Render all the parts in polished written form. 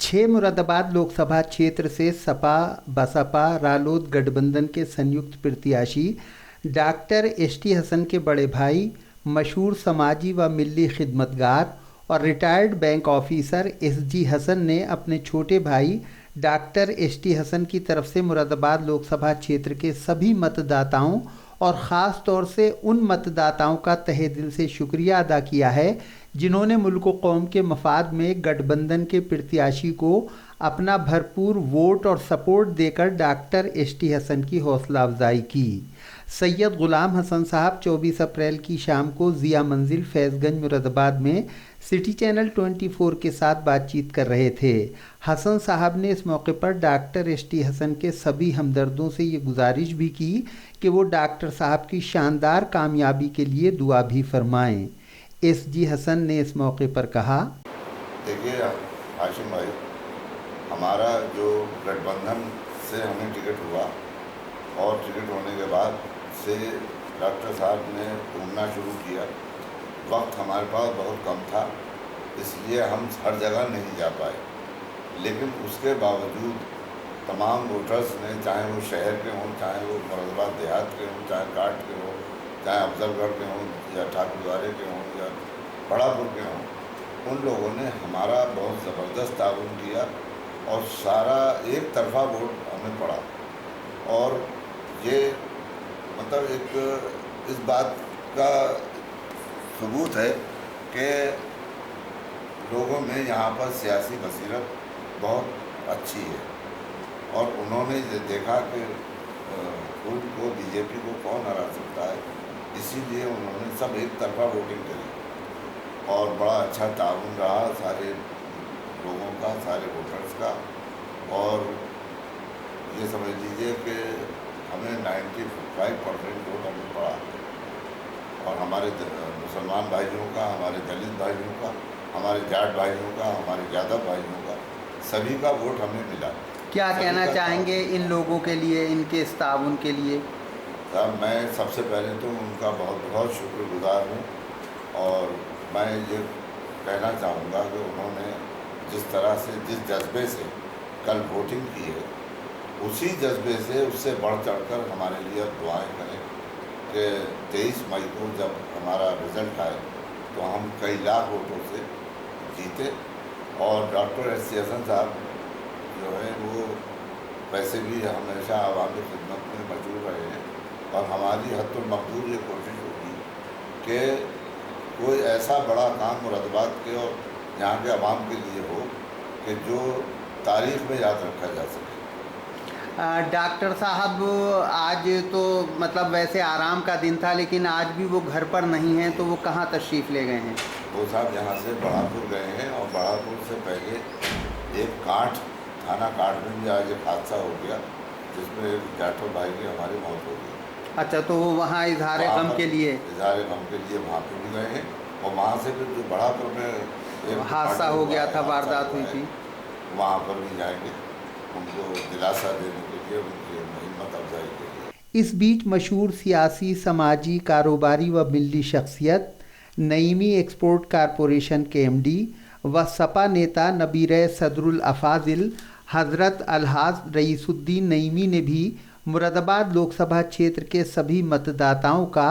6 मुरादाबाद लोकसभा क्षेत्र से सपा बसपा रालोद गठबंधन के संयुक्त प्रत्याशी डॉक्टर एसटी हसन के बड़े भाई, मशहूर समाजी व मिल्ली खिदमतगार और retired bank officer SG Hasan ने अपने छोटे भाई डॉक्टर एसटी हसन की तरफ से मुरादाबाद लोकसभा क्षेत्र के सभी मतदाताओं और ख़ास तौर से उन मतदाताओं का तहे दिल से शुक्रिया अदा किया है जिन्होंने मुल्क व कौम के मफाद में गठबंधन के प्रत्याशी को अपना भरपूर वोट और सपोर्ट देकर डॉक्टर एसटी हसन की हौसला अफजाई की। सैयद गुलाम हसन साहब 24 अप्रैल की शाम को ज़िया मंजिल फैज़गंज मुरादाबाद में सिटी चैनल 24 के साथ बातचीत कर रहे थे। हसन साहब ने इस मौके पर डॉक्टर एसटी हसन के सभी हमदर्दों से ये गुजारिश भी की कि वो डॉक्टर साहब की शानदार कामयाबी के लिए दुआ भी फरमाएं। एसजी हसन ने इस मौके पर कहा, देखिए हाशिम भाई, हमारा जो गठबंधन से हमें टिकट हुआ और टिकट होने के बाद से डॉक्टर साहब ने घूमना शुरू किया। वक्त हमारे पास बहुत कम था, इसलिए हम हर जगह नहीं जा पाए, लेकिन उसके बावजूद तमाम वोटर्स ने, चाहे वो शहर के हों, चाहे वो मुरादाबाद देहात के हों, चाहे काट के हों, चाहे अफजलगढ़ के हों या ठाकुरद्वारे के हों या बड़ापुर के हों, उन लोगों ने हमारा बहुत ज़बरदस्त ताउन किया और सारा एक तरफा वोट हमें पड़ा। और ये मतलब एक इस बात का सबूत है कि लोगों में यहाँ पर सियासी बसीरत बहुत अच्छी है और उन्होंने देखा कि उनको बीजेपी को कौन हरा सकता है, इसीलिए उन्होंने सब एक तरफा वोटिंग करी और बड़ा अच्छा ताउन रहा सारे लोगों का, सारे वोटर्स का। और ये समझ लीजिए कि हमें 95% वोट हमें पड़ा और हमारे मुसलमान भाइयों का, हमारे दलित भाइयों का, हमारे जाट भाइयों का, हमारे यादव भाइयों का, सभी का वोट हमें मिला। क्या कहना चाहेंगे इन लोगों के लिए, इनके इस ताउन के लिए? साहब, मैं सबसे पहले तो उनका बहुत बहुत शुक्रगुजार हूँ और मैं ये कहना चाहूँगा कि उन्होंने जिस तरह से, जिस जज्बे से कल वोटिंग की है, उसी जज्बे से, उससे बढ़ चढ़कर हमारे लिए अब दुआएँ करें कि 23 मई को जब हमारा रिज़ल्ट आए तो हम कई लाख वोटों से जीते। और डॉक्टर एसटी हसन साहब जो है वो वैसे भी हमेशा आवामी खिदमत में मशहूर रहे हैं और हमारी हद्दुल मक़दूर ये कोशिश होगी कि कोई ऐसा बड़ा काम मुरादाबाद के और यहाँ के आवाम के लिए हो कि जो तारीख़ में याद रखा जा सके। डॉक्टर साहब, आज तो मतलब वैसे आराम का दिन था, लेकिन आज भी वो घर पर नहीं हैं, तो वो कहाँ तशरीफ़ ले गए हैं? वो साहब यहाँ से बड़ापुर गए हैं और बड़ापुर से पहले एक काठ, थाना काठ में भी आज एक हादसा हो गया जिसमें एक जाटो भाई की हमारी मौत हो गई। अच्छा, तो वो वहाँ इजहार गम के लिए वहाँ पे भी गए हैं और वहाँ से फिर जो बड़ापुर में एक हादसा हो गया था, वारदात हुई थी, वहाँ पर भी जाएंगे उनको दिलासा देने के लिए, उनकी हिम्मत अफजाई के लिए। इस बीच मशहूर सियासी, समाजी, कारोबारी व मिल्ली शख्सियत नईमी एक्सपोर्ट कारपोरेशन के एमडी व सपा नेता नबीर सदरुल अफाजिल हज़रत अलहाज रईसुद्दीन नईमी ने भी मुरादाबाद लोकसभा क्षेत्र के सभी मतदाताओं का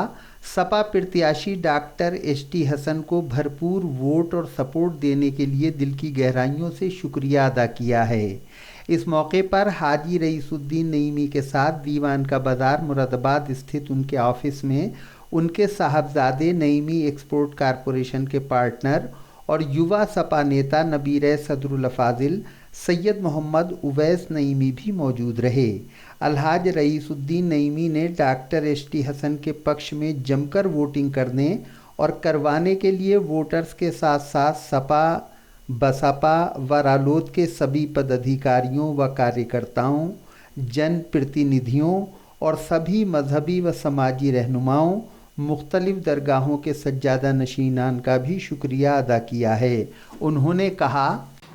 सपा प्रत्याशी डॉक्टर एसटी हसन को भरपूर वोट और सपोर्ट देने के लिए दिल की गहराइयों से शुक्रिया अदा किया है। इस मौके पर हाजी रईसुद्दीन नईमी के साथ दीवान का बाज़ार मुरादाबाद स्थित उनके ऑफिस में उनके साहबजादे नईमी एक्सपोर्ट कारपोरेशन के पार्टनर और युवा सपा नेता नबीर सदरुल अफाजिल सैयद मोहम्मद उवैस नईमी भी मौजूद रहे। अलहाज रईसुद्दीन नईमी ने डॉक्टर एसटी हसन के पक्ष में जमकर वोटिंग करने और करवाने के लिए वोटर्स के साथ साथ सपा बसपा व रालोद के सभी पदाधिकारियों व कार्यकर्ताओं, जनप्रतिनिधियों और सभी मजहबी व समाजी रहनुमाओं, मुख्तलिफ दरगाहों के सज्जादा नशीनान का भी शुक्रिया अदा किया है। उन्होंने कहा,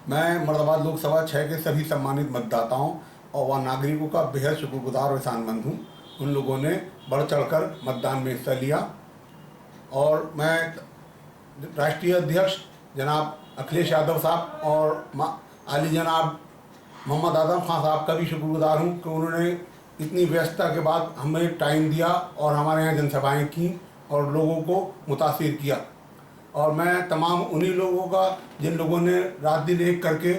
मैं मुरादाबाद लोकसभा 6 के सभी सम्मानित मतदाताओं और वह नागरिकों का बेहद शुक्रगुजार और एहसानमंद हूँ। उन लोगों ने बढ़ चढ़कर मतदान में हिस्सा लिया और मैं राष्ट्रीय अध्यक्ष जनाब अखिलेश यादव साहब और आली जनाब मोहम्मद आजम खान साहब का भी शुक्रगुजार हूँ कि उन्होंने इतनी व्यस्तता के बाद हमें टाइम दिया और हमारे यहाँ जनसभाएं की और लोगों को मुतासिर किया। और मैं तमाम उन्हीं लोगों का जिन लोगों ने रात दिन एक करके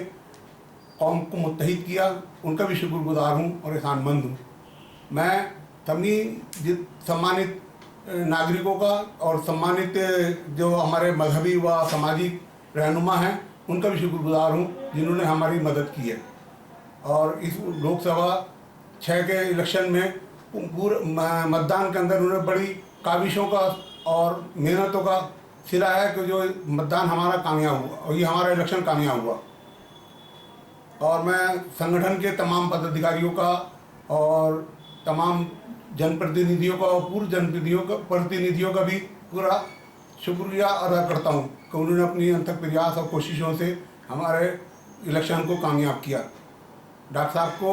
कौम को मुत्तहिद किया, उनका भी शुक्रगुजार हूँ और एहसानमंद हूँ। मैं तमाम सम्मानित नागरिकों का और सम्मानित जो हमारे मजहबी व सामाजिक रहनुमा हैं उनका भी शुक्रगुजार हूँ जिन्होंने हमारी मदद की है। और इस लोकसभा 6 के इलेक्शन में पूरे मतदान के अंदर उन्होंने बड़ी काविशों का और मेहनतों का सिला है कि जो मतदान हमारा कामयाब हुआ और ये हमारा इलेक्शन कामयाब हुआ। और मैं संगठन के तमाम पदाधिकारियों का और तमाम जनप्रतिनिधियों का और पूर्व जनप्रतिनिधियों का भी पूरा शुक्रिया अदा करता हूँ कि उन्होंने अपनी अथक प्रयास और कोशिशों से हमारे इलेक्शन को कामयाब किया। डॉक्टर साहब को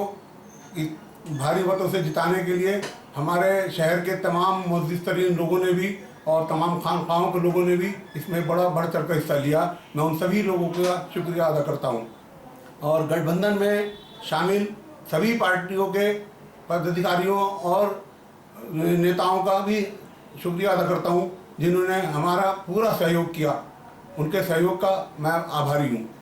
इस भारी मतों से जिताने के लिए हमारे शहर के तमाम मुअज़्ज़िज़ तरीन लोगों ने भी और तमाम खानख्वाहों के लोगों ने भी इसमें बढ़ चढ़ कर हिस्सा लिया। मैं उन सभी लोगों का शुक्रिया अदा करता हूँ। और गठबंधन में शामिल सभी पार्टियों के पदाधिकारियों और नेताओं का भी शुक्रिया अदा करता हूँ जिन्होंने हमारा पूरा सहयोग किया। उनके सहयोग का मैं आभारी हूँ।